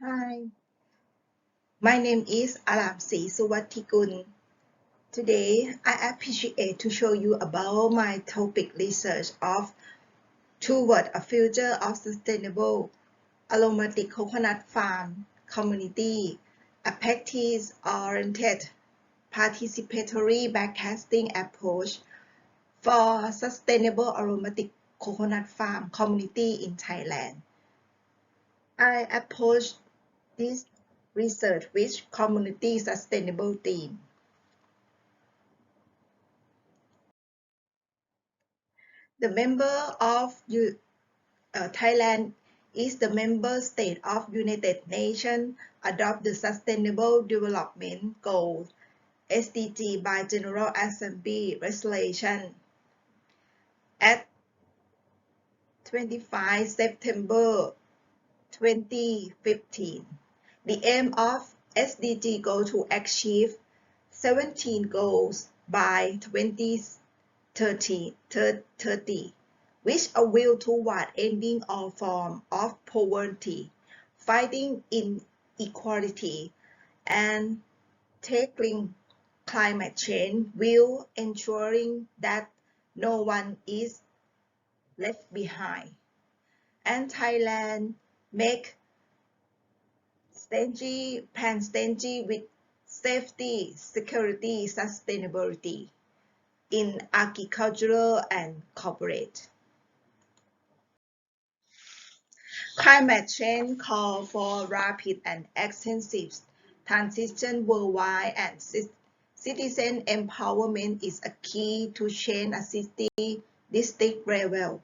Hi, my name is Aramsri Suwattikul. Today, I appreciate to show you about my topic research of toward a future of sustainable aromatic coconut farm community, a practice-oriented participatory backcasting approach for sustainable aromatic coconut farm community in Thailand. I approach this research with community sustainable theme. The member of Thailand is the member state of United Nations adopt the Sustainable Development Goals (SDG) by General Assembly Resolution at 25 September 2015. The aim of SDG goes to achieve 17 goals by 2030, which are will toward ending all forms of poverty, fighting inequality, and tackling climate change while ensuring that no one is left behind. And Thailand make stingy with safety, security, sustainability in agricultural and corporate. Climate change calls for rapid and extensive transition worldwide, and citizen empowerment is a key to change a city district level.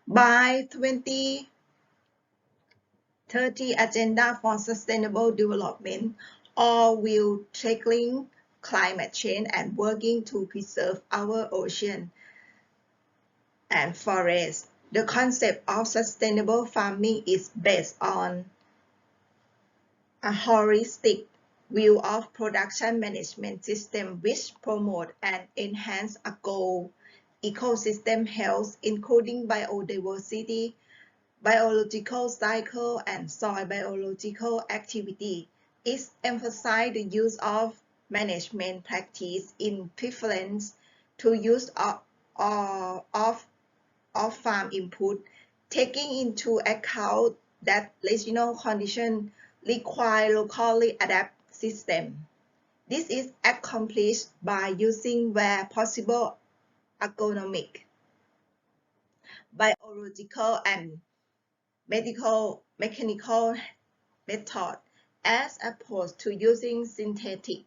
By 2030 Agenda for Sustainable Development, all will tackling climate change and working to preserve our ocean and forests. The concept of sustainable farming is based on a holistic view of production management system which promote and enhance a goal ecosystem health, including biodiversity, biological cycle, and soil biological activity. It emphasizes the use of management practice in preference to use of farm input, taking into account that regional conditions require locally adapted systems. This is accomplished by using where possible agronomic, biological, and mechanical methods as opposed to using synthetic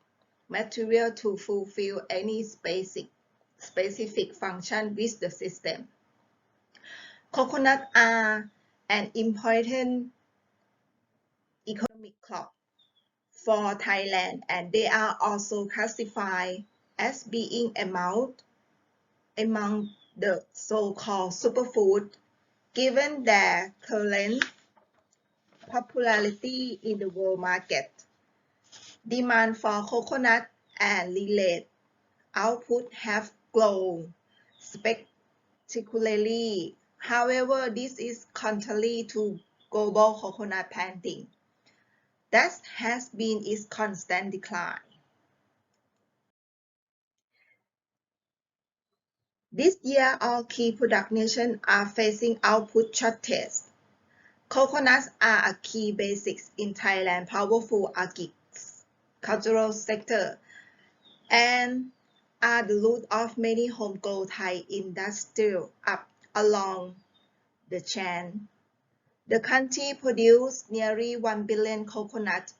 material to fulfill any specific function with the system. Coconuts are an important economic crop for Thailand, and they are also classified as being among the so-called superfood, given their current popularity in the world market. Demand for coconut and related output have grown spectacularly. However, this is contrary to global coconut planting that has been its constant decline. This year, all key product nations are facing output shortages. Coconuts are a key basics in Thailand's powerful agricultural sector and are the root of many homegrown Thai industries up along the chain. The country produces nearly 1 billion coconuts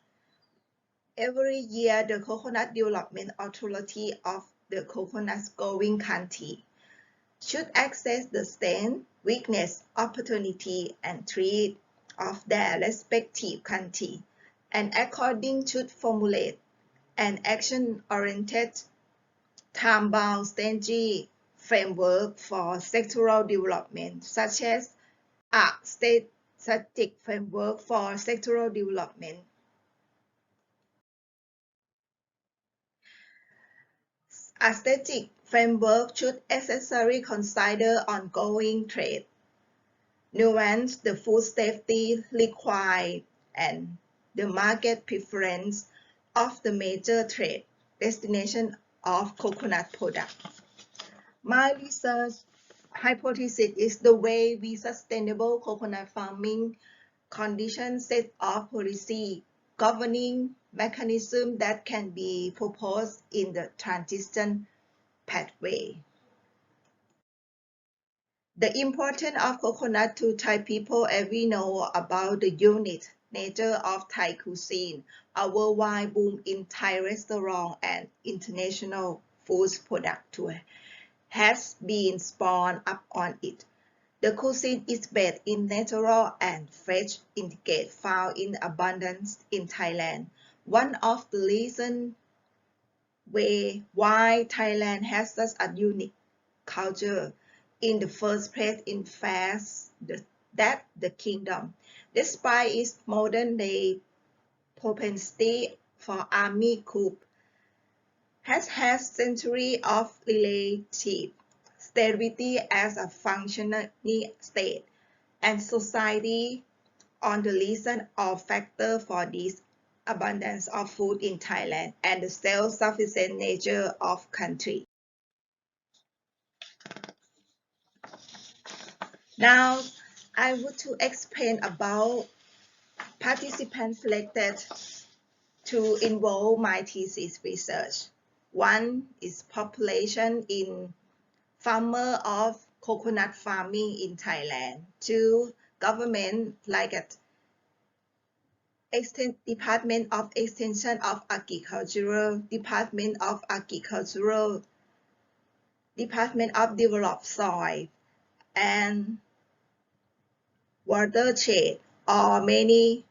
every year. The Coconut Development Authority of the coconut growing country should assess the strength, weakness, opportunity, and threat of their respective country, and according should formulate an action-oriented, time-bound strategy framework for sectoral development, such as a strategic framework for sectoral development. A strategic framework should accessory consider ongoing trade nuance, the food safety requirement, and the market preference of the major trade destination of coconut products. My research hypothesis is the way we sustainable coconut farming conditions set of policy governing mechanism that can be proposed in the transition pathway. The importance of coconut to Thai people, as we know about the unique nature of Thai cuisine, a worldwide boom in Thai restaurant and international food product tour has been spawned up on it. The cuisine is based in natural and fresh ingredients found in abundance in Thailand. One of the reasons why Thailand has such a unique culture in the first place, in fact, that the kingdom, despite its modern-day propensity for army coup, has had centuries of relative stability as a functioning state and society. On the reason or factor for this abundance of food in Thailand and the self-sufficient nature of country. Now, I would to explain about participants selected to involve my thesis research. One is population in farmer of coconut farming in Thailand. Two, government like Department of Extension of Agricultural, Department of Agricultural, Department of Developed Soil, and watershed, or many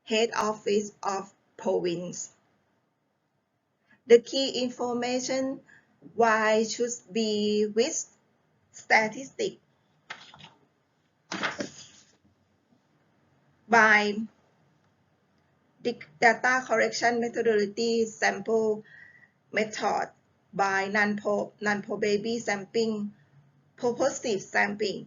head office of province. The key information why should be with statistics by data collection methodology, sample method by non-probable sampling, purposive sampling.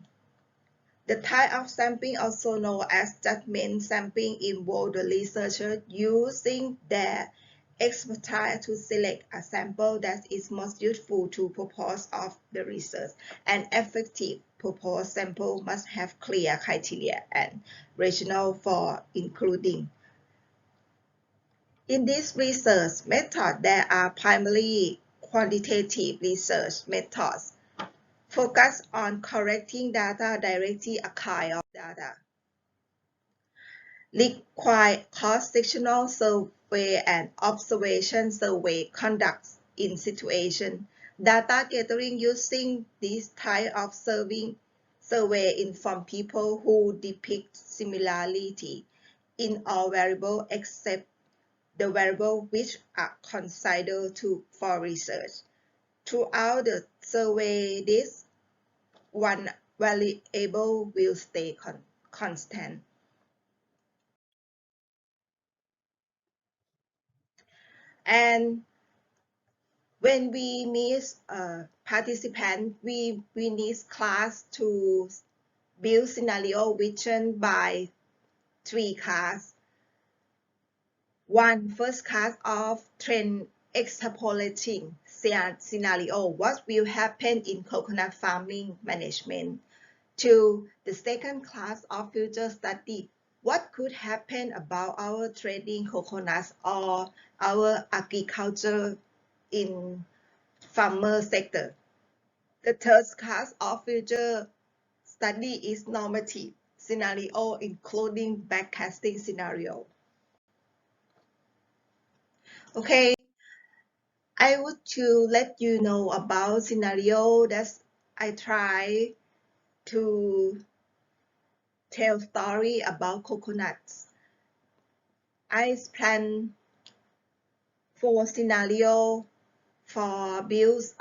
The type of sampling, also known as judgment sampling, involves the researcher using their expertise to select a sample that is most useful to purpose of the research. An effective proposed sample must have clear criteria and rationale for including. In this research method, there are primarily quantitative research methods focus on collecting data directly, a kind of data. Require cross-sectional survey and observation survey conducts in situation. Data gathering using this type of survey inform people who depict similarity in all variables except the variable which are considered for research. Throughout the survey, this one variable will stay constant. And when we meet participants, we need class to build scenario vision by 3 class. First class of trend extrapolating scenario, what will happen in coconut farming management. 2, the second class of future study, what could happen about our trading coconuts or our agriculture in farmer sector. The third class of future study is normative scenario, including backcasting scenario. Okay, I would to let you know about scenario that I try to tell story about coconuts. I plan 4 scenario for builds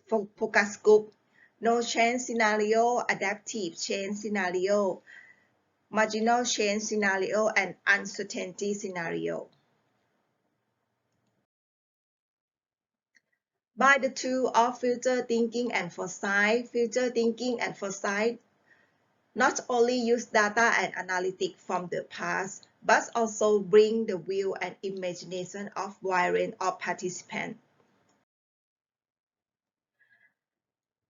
focus group. No change scenario, adaptive change scenario, marginal change scenario, and uncertainty scenario. By the tool of future thinking and foresight, not only use data and analytics from the past, but also bring the view and imagination of wide range of participants.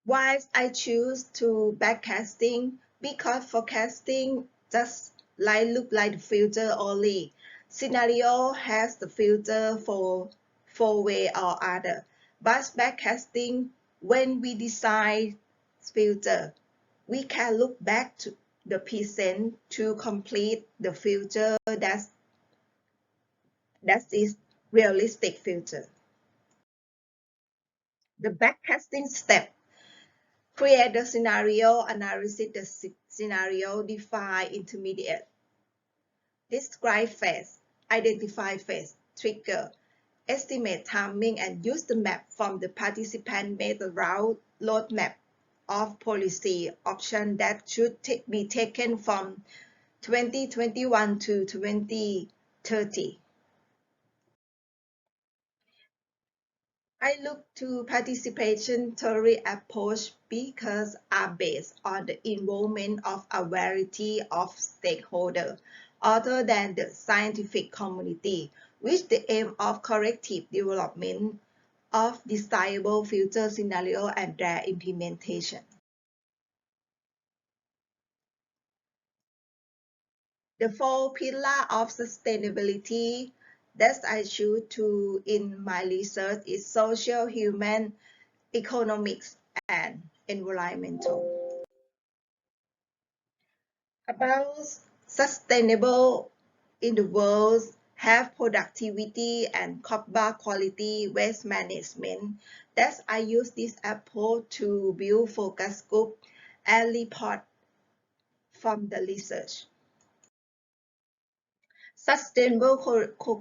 Why I choose to backcasting? Because forecasting just look like the future only. Scenario has the future for way or other. But backcasting, when we decide future, we can look back to the present to complete the future that is realistic future. The backcasting step: create the scenario, analysis the scenario, define intermediate, describe phase, identify phase, trigger, estimate timing, and use the map from the participant made the roadmap of policy option that should be taken from 2021 to 2030. I look to participation theory approach because are based on the involvement of a variety of stakeholders other than the scientific community, with the aim of corrective development of desirable future scenarios and their implementation. The four pillars of sustainability that I choose to in my research is social, human, economics, and environmental. About sustainable in the world, have productivity and carbon quality waste management. That I use this approach to build focus group and report from the research. Sustainable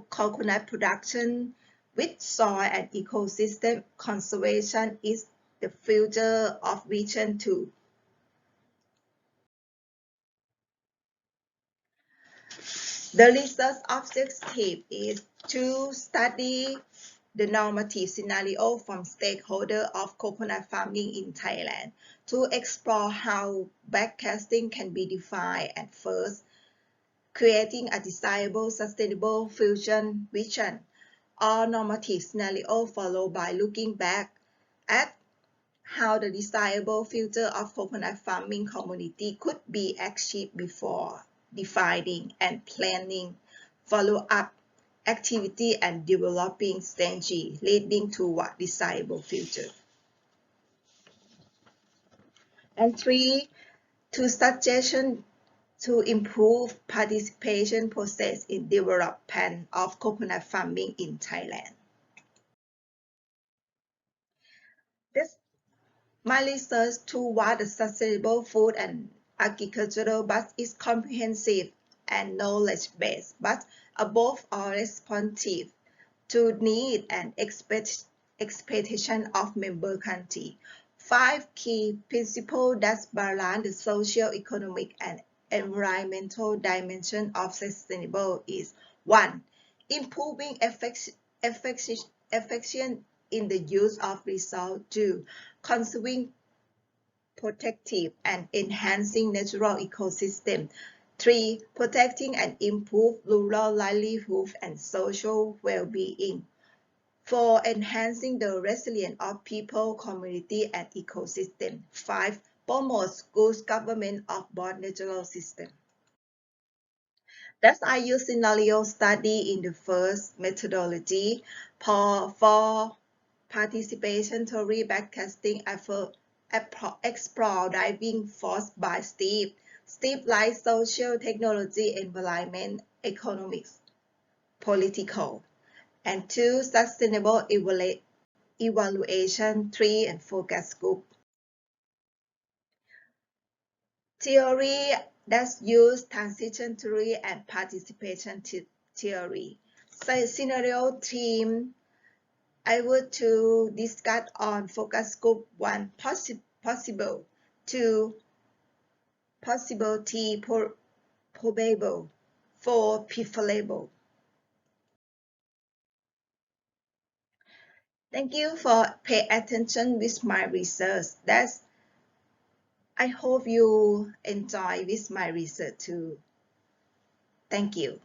coconut production with soil and ecosystem conservation is the future of Vision 2. The research objective is to study the normative scenario from stakeholders of coconut farming in Thailand to explore how backcasting can be defined at first, creating a desirable sustainable fusion vision or normative scenario followed by looking back at how the desirable future of coconut farming community could be achieved before defining and planning follow-up activity and developing strategy leading to a desirable future. And three, to suggestion to improve participation process in development of coconut farming in Thailand. This My research toward the sustainable food and agricultural but is comprehensive and knowledge-based, but above all responsive to need and expectation of member country. Five key principles that balance the social, economic, and environmental dimension of sustainable is 1. Improving efficiency in the use of resources. 2. Conserving, protective, and enhancing natural ecosystem. 3. Protecting and improve rural livelihood and social well-being. 4. Enhancing the resilience of people, community, and ecosystem. 5. Promotes good government of both natural systems. Thus, I use scenario study in the first methodology for participation theory backcasting effort explore driving force by Steve like social, technology, environment, economics, political. And 2. Sustainable evaluation, 3. And focus group. Theory that use transition theory and participation theory. So scenario theme, I would to discuss on focus group 1, possible, 2, possibility, probable, 4, preferable. Thank you for pay attention with my research. I hope you enjoy with my research too. Thank you.